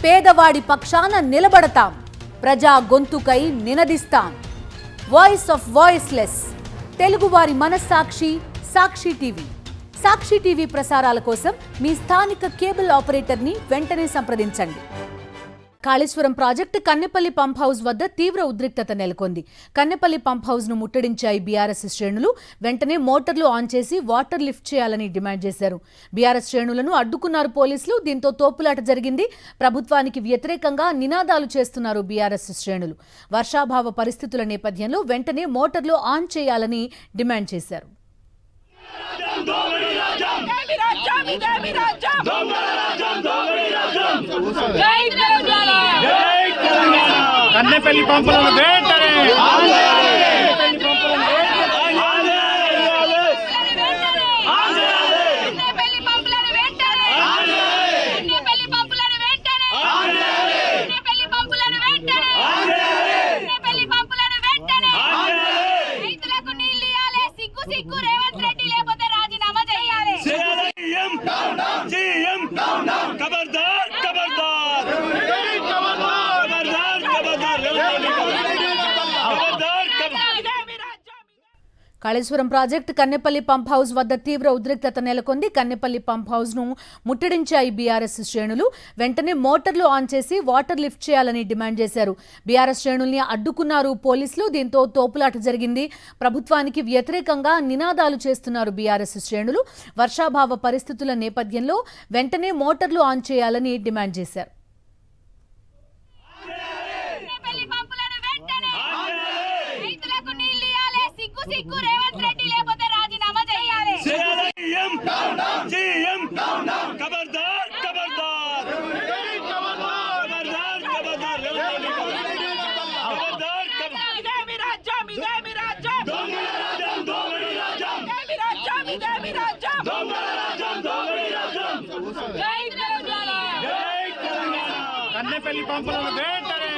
పేదవాడి పక్షాన నిలబడతాం, ప్రజా గొంతుకై నినదిస్తాం. వాయిస్ ఆఫ్ వాయిస్లెస్, తెలుగువారి మనస్సాక్షి సాక్షి టీవీ. సాక్షి టీవీ ప్రసారాల కోసం మీ స్థానిక కేబుల్ ఆపరేటర్ని వెంటనే సంప్రదించండి. Kaleshwaram project Kannepalli pump house వద్ద తీవ్ర ఉద్రిక్తత నెలకొంది. కన్నెపల్లి పంప్ హౌస్ ను ముట్టడించాయి బీఆర్ఎస్ శ్రేణులు. వెంటనే మోటార్లు ఆన్ చేసి వాటర్ లిఫ్ట్ చేయాలని డిమాండ్ చేశారు. బీఆర్ఎస్ శ్రేణులను అడ్డుకున్నారు పోలీసులు. దీంతో తోపులాట జరిగింది. ప్రభుత్వానికి వ్యతిరేకంగా నినాదాలు చేస్తున్నారు బీఆర్ఎస్ శ్రేణులు. వర్షాభావ పరిస్థితుల నేపథ్యంలో వెంటనే మోటార్లు ఆన్ చేయాలని డిమాండ్ చేశారు. కన్నెపల్లి పంపులను వెంటనే Kaleshwaram project Kannepalli pump house వద్ద తీవ్ర ఉద్రిక్తత నెలకొంది. కన్నెపల్లి పంప్ హౌస్ ను ముట్టడించాయి బీఆర్ఎస్ శ్రేణులు. వెంటనే మోటార్లు ఆన్ చేసి వాటర్ లిఫ్ట్ చేయాలని డిమాండ్ చేశారు. బీఆర్ఎస్ శ్రేణుల్ని అడ్డుకున్నారు పోలీసులు. దీంతో తోపులాట జరిగింది. ప్రభుత్వానికి వ్యతిరేకంగా నినాదాలు చేస్తున్నారు బీఆర్ఎస్ శ్రేణులు. వర్షాభావ పరిస్థితుల నేపథ్యంలో వెంటనే మోటార్లు ఆన్ చేయాలని డిమాండ్ చేశారు. కన్నెపల్లి పంపులను వెంటనే